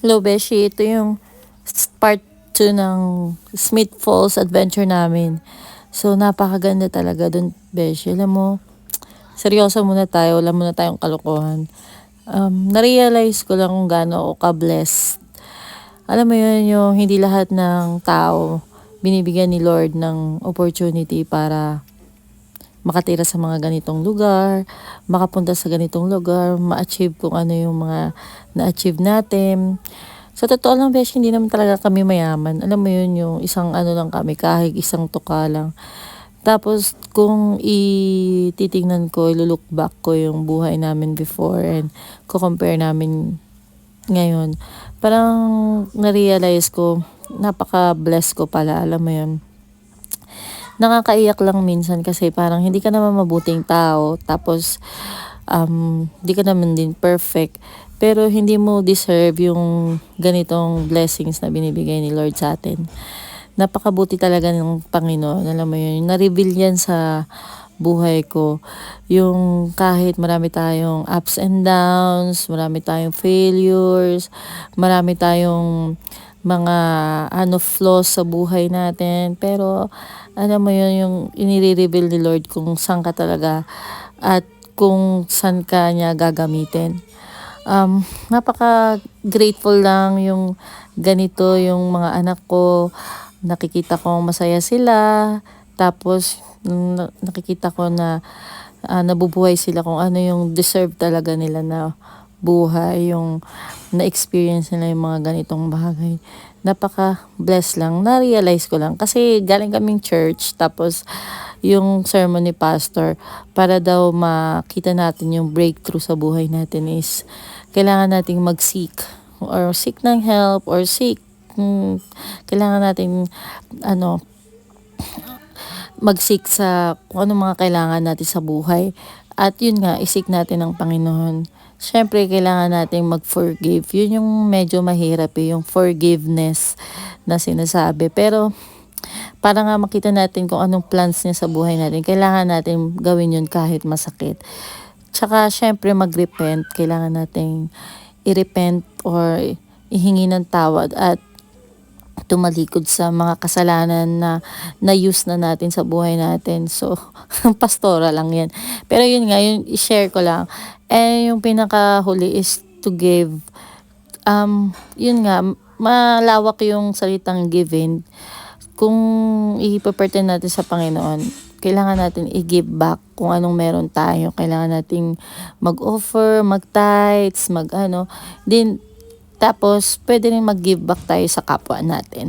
Hello, Beshi. Ito yung part 2 ng Smith Falls adventure namin. So, napakaganda talaga dun, Beshi. Alam mo, seryoso muna tayo. Wala muna tayong kalokohan. Narealize ko lang kung gaano ako ka-blessed. Alam mo yun, yung hindi lahat ng tao binibigyan ni Lord ng opportunity para makatira sa mga ganitong lugar, makapunta sa ganitong lugar, ma-achieve kung ano yung mga na-achieve natin. Sa totoo lang, besh, hindi naman talaga kami mayaman. Alam mo yun, yung isang ano lang kami, kahit isang tuka lang. Tapos, kung ititignan ko, ilulook back ko yung buhay namin before and ko-compare namin ngayon, parang na-realize ko, napaka-blessed ko pala, alam mo yun. Nakakaiyak lang minsan kasi parang hindi ka naman mabuting tao, tapos hindi ka naman din perfect, pero hindi mo deserve yung ganitong blessings na binibigay ni Lord sa atin. Napakabuti talaga ng Panginoon, alam mo yun, na-reveal yan sa buhay ko. Yung kahit marami tayong ups and downs, marami tayong failures, marami tayong mga flaws sa buhay natin, pero alam mo yun, yung inire-reveal ni Lord kung saan ka talaga at kung saan ka niya gagamitin. Napaka grateful lang yung ganito yung mga anak ko, nakikita ko masaya sila, tapos nakikita ko na nabubuhay sila kung ano yung deserve talaga nila na buhay, yung na-experience nila yung mga ganitong bagay. Napaka-bless lang. Na-realize ko lang. Kasi galing kaming church, tapos yung sermon ni pastor, para daw makita natin yung breakthrough sa buhay natin is kailangan nating mag-seek or seek ng help or seek. Kailangan nating mag-seek sa kung ano mga kailangan natin sa buhay. At yun nga, isik natin ang Panginoon. Siyempre, kailangan natin mag-forgive. Yun yung medyo mahirap yung forgiveness na sinasabi. Pero, para nga makita natin kung anong plans niya sa buhay natin, kailangan natin gawin yun kahit masakit. Tsaka, siyempre, mag-repent. Kailangan natin i-repent or ihingi ng tawad at tumalikod sa mga kasalanan na na-use na natin sa buhay natin. So, pastora lang yan. Pero yun nga, yun, i-share ko lang. And yung pinakahuli is to give. Yun nga, malawak yung salitang giving. Kung i-pretend natin sa Panginoon, kailangan natin i-give back kung anong meron tayo. Kailangan nating mag-offer, mag-tithes, Din, tapos, pwede rin mag-give back tayo sa kapwa natin.